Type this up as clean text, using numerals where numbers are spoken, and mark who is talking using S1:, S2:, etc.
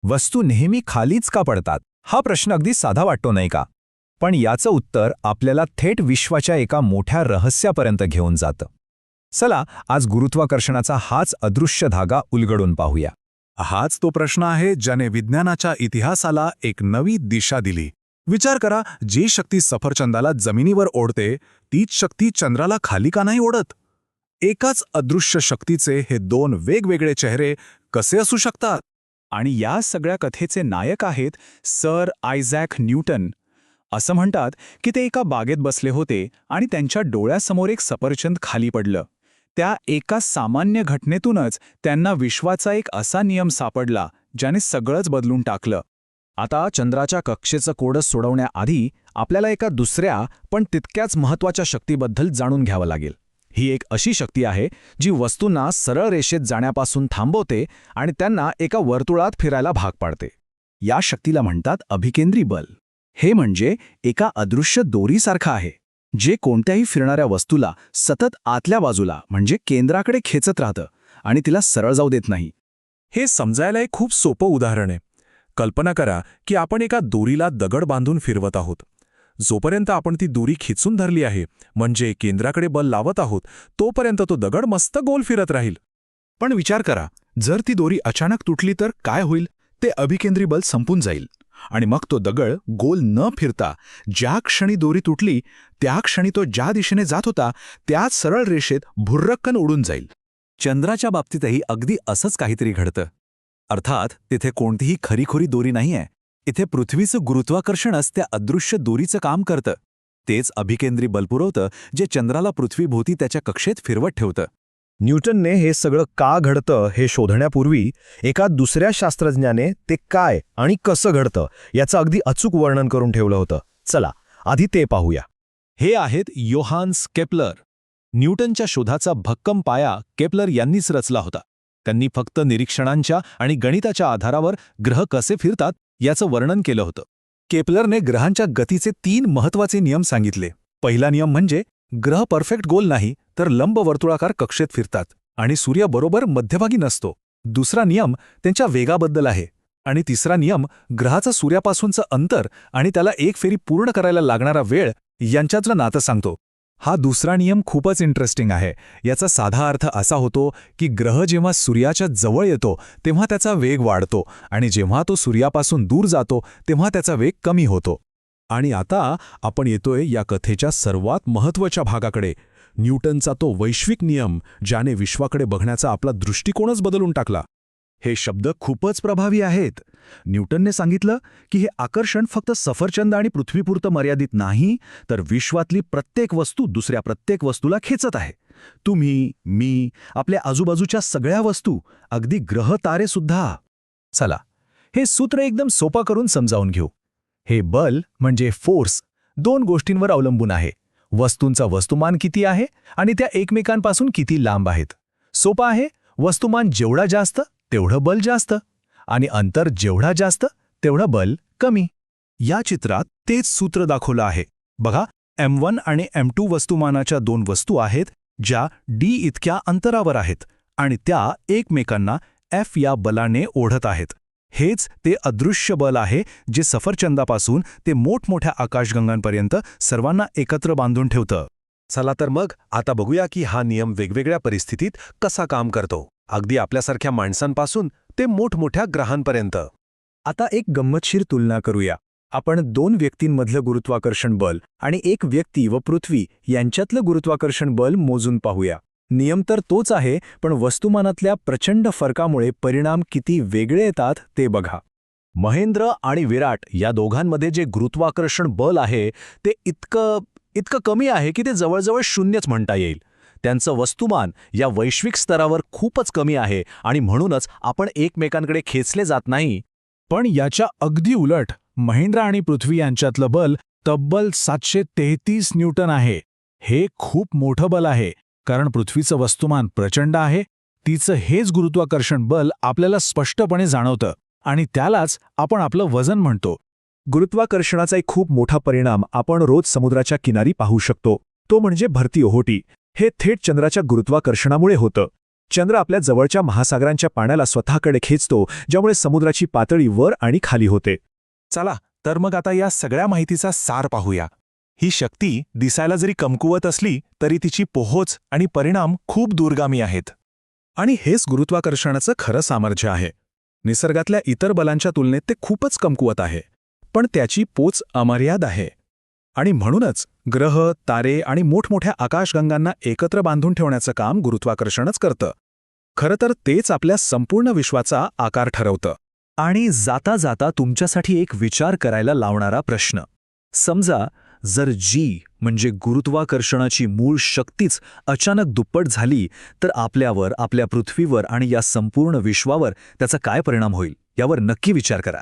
S1: वस्तू नेहमी खालीच का पडतात हा प्रश्न अगदी साधा वाटतो नाही का? पण याचं उत्तर आपल्याला थेट विश्वाच्या एका मोठ्या रहस्यापर्यंत घेऊन जातं. चला आज गुरुत्वाकर्षणाचा हाच अदृश्य धागा उलगडून पाहूया.
S2: हाच तो प्रश्न आहे ज्याने विज्ञानाच्या इतिहासाला एक नवी दिशा दिली. विचार करा, जी शक्ती सफरचंदाला जमिनीवर ओढते तीच शक्ती चंद्राला खाली का नाही ओढत? एकाच अदृश्य शक्तीचे हे दोन वेगवेगळे चेहरे कसे असू शकतात?
S1: आणि या सगळ्या कथेचे नायक आहेत सर आयझॅक न्यूटन. असं म्हणतात की ते एका बागेत बसले होते आणि त्यांच्या डोळ्यासमोर एक सफरचंद खाली पडलं. त्या एका सामान्य घटनेतूनच त्यांना विश्वाचा एक असा नियम सापडला ज्याने सगळंच बदलून टाकलं. आता चंद्राच्या कक्षेचं कोडस सोडवण्याआधी आपल्याला एका दुसऱ्या पण तितक्याच महत्त्वाच्या शक्तीबद्दल जाणून घ्यावं लागेल. ही एक अशी शक्ती आहे जी वस्तूंना सरळ रेषेत जाण्यापासून थांबवते आणि त्यांना एका वर्तुळात फिरायला भाग पाडते. या शक्तीला म्हणतात अभिकेंद्री बल. हे म्हणजे एका अदृश्य दोरीसारखं आहे जे कोणत्याही फिरणाऱ्या वस्तूला सतत आतल्या बाजूला म्हणजे केंद्राकडे खेचत राहतं आणि तिला सरळ जाऊ देत नाही.
S2: हे समजायला एक खूप सोपं उदाहरण आहे. कल्पना करा की आपण एका दोरीला दगड बांधून फिरवत आहोत. जोपर्यंत आपण ती दोरी खिचून धरली आहे म्हणजे केंद्राकडे बल लावत आहोत तोपर्यंत तो दगड मस्त गोल फिरत राहील.
S3: पण विचार करा, जर ती दोरी अचानक तुटली तर काय होईल? ते अभिकेंद्री बल संपून जाईल आणि मग तो दगड गोल न फिरता ज्या क्षणी दोरी तुटली त्या क्षणी तो ज्या दिशेने जात होता त्याच सरळ रेषेत भुर्रक्कन उडून जाईल.
S1: चंद्राच्या बाबतीतही अगदी असंच काहीतरी घडतं. अर्थात तिथे कोणतीही खरीखुरी दोरी नाहीये. इथे पृथ्वीचं गुरुत्वाकर्षणच त्या अदृश्य दोरीचं काम करतं. तेच अभिकेंद्री बल पुरवतं जे चंद्राला पृथ्वीभोवती त्याच्या कक्षेत फिरवत ठेवतं.
S4: न्यूटनने हे सगळं का घडतं हे शोधण्यापूर्वी एका दुसऱ्या शास्त्रज्ञाने ते काय आणि कसं घडतं याचं अगदी अचूक वर्णन करून ठेवलं होतं. चला आधी ते पाहूया.
S1: हे आहेत योहान्स केपलर. न्यूटनच्या शोधाचा भक्कम पाया केपलर यांनीच रचला होता. त्यांनी फक्त निरीक्षणांच्या आणि गणिताच्या आधारावर ग्रह कसे फिरतात याचं वर्णन केलं होतं. केपलरने ग्रहांच्या गतीचे 3 महत्त्वाचे नियम सांगितले. पहिला नियम म्हणजे ग्रह परफेक्ट गोल नाही तर लंब वर्तुळाकार कक्षेत फिरतात आणि सूर्य बरोबर मध्यभागी नसतो. दुसरा नियम त्यांच्या वेगाबद्दल आहे आणि तिसरा नियम ग्रहाचं सूर्यापासूनचं अंतर आणि त्याला एक फेरी पूर्ण करायला लागणारा वेळ यांच्यातलं नातं सांगतो. हा दुसरा नियम खूपच इंटरेस्टिंग आहे. याचा साधा अर्थ असा होतो की ग्रह जेव्हा सूर्याच्या जवळ येतो तेव्हा त्याचा वेग वाढतो आणि जेव्हा तो सूर्यापासून दूर जातो तेव्हा त्याचा वेग कमी होतो.
S2: आणि आता आपण येतोय या कथेच्या सर्वात महत्त्वाच्या भागाकडे, न्यूटनचा तो वैश्विक नियम ज्याने विश्वाकडे बघण्याचा आपला दृष्टिकोनच बदलून टाकला.
S3: हे शब्द खूपच प्रभावी आहेत. न्यूटनने सांगितलं की हे आकर्षण फक्त सफरचंद आणि पृथ्वीपुरतं मर्यादित नाही तर विश्वातली प्रत्येक वस्तू दुसऱ्या प्रत्येक वस्तूला खेचत आहे. तुम्ही, मी, आपल्या आजूबाजूच्या सगळ्या वस्तू, अगदी ग्रह तारेसुद्धा.
S4: चला हे सूत्र एकदम सोपं करून समजावून घेऊ. हे बल म्हणजे फोर्स 2 गोष्टींवर अवलंबून आहे. वस्तूंचा वस्तुमान किती आहे आणि त्या एकमेकांपासून किती लांब आहेत. सोपं आहे, वस्तुमान जेवढा जास्त तेवढं बल जास्त आणि अंतर जेवढा जास्त तेवढं बल कमी.
S3: या चित्रात तेच सूत्र दाखवलं आहे. बघा, M1 आणि M2 वस्तुमानाच्या 2 वस्तू आहेत ज्या D इतक्या अंतरावर आहेत आणि त्या एकमेकांना F या बलाने ओढत आहेत. हेच ते अदृश्य बल आहे जे सफरचंदापासून ते मोठमोठ्या आकाशगंगांपर्यंत सर्वांना एकत्र बांधून ठेवतं.
S2: चला तर मग आता बघूया की हा नियम वेगवेगळ्या परिस्थितीत कसा काम करतो, अगदी आपल्यासारख्या माणसांपासून ते मोठमोठ्या ग्रहांपर्यंत.
S4: आता एक गंमतशीर तुलना करूया. आपण 2 व्यक्तींमधलं गुरुत्वाकर्षण बल आणि एक व्यक्ती व पृथ्वी यांच्यातलं गुरुत्वाकर्षण बल मोजून पाहूया. नियम तर तोच आहे पण वस्तुमानातल्या प्रचंड फरकामुळे परिणाम किती वेगळे येतात ते बघा.
S3: महेंद्र आणि विराट या दोघांमध्ये जे गुरुत्वाकर्षण बल आहे ते इतकं कमी आहे की ते जवळजवळ शून्यच म्हणता येईल. त्यांचं वस्तुमान या वैश्विक स्तरावर खूपच कमी आहे आणि म्हणूनच आपण एकमेकांकडे खेचले जात नाही.
S5: पण याच्या अगदी उलट महेंद्र आणि पृथ्वी यांच्यातलं बल तब्बल 733 न्यूटन आहे. हे खूप मोठं बल आहे कारण पृथ्वीचं वस्तुमान प्रचंड आहे. तिचं हेच गुरुत्वाकर्षण बल आपल्याला स्पष्टपणे जाणवतं आणि त्यालाच आपण आपलं वजन म्हणतो.
S4: गुरुत्वाकर्षणाचा एक खूप मोठा परिणाम आपण रोज समुद्राच्या किनारी पाहू शकतो. तो म्हणजे भरती ओहोटी. हे थेट चंद्राच्या गुरुत्वाकर्षणामुळे होतं.
S2: चंद्र आपल्या जवळच्या महासागरांच्या पाण्याला स्वतःकडे खेचतो, ज्यामुळे समुद्राची पातळी वर आणि खाली होते.
S3: चला तर मग आता या सगळ्या माहितीचा सार पाहूया. ही शक्ती दिसायला जरी कमकुवत असली तरी तिची पोहोच आणि परिणाम खूप दूरगामी आहेत.
S1: आणि हेच गुरुत्वाकर्षणाचं खरं सामर्थ्य आहे. निसर्गातल्या इतर बलांच्या तुलनेत ते खूपच कमकुवत आहे, पण त्याची पोच अमर्याद आहे. आणि म्हणूनच ग्रह, तारे आणि मोठमोठ्या आकाशगंगांना एकत्र बांधून ठेवण्याचं काम गुरुत्वाकर्षणच करतं. खरं तर तेच आपल्या संपूर्ण विश्वाचा आकार ठरवतं.
S4: आणि जाता जाता तुमच्यासाठी एक विचार करायला लावणारा प्रश्न. समजा जर जी म्हणजे गुरुत्वाकर्षणाची मूळ शक्तीच अचानक दुप्पट झाली तर आपल्यावर, आपल्या पृथ्वीवर आणि या संपूर्ण विश्वावर त्याचा काय परिणाम होईल यावर नक्की विचार करा.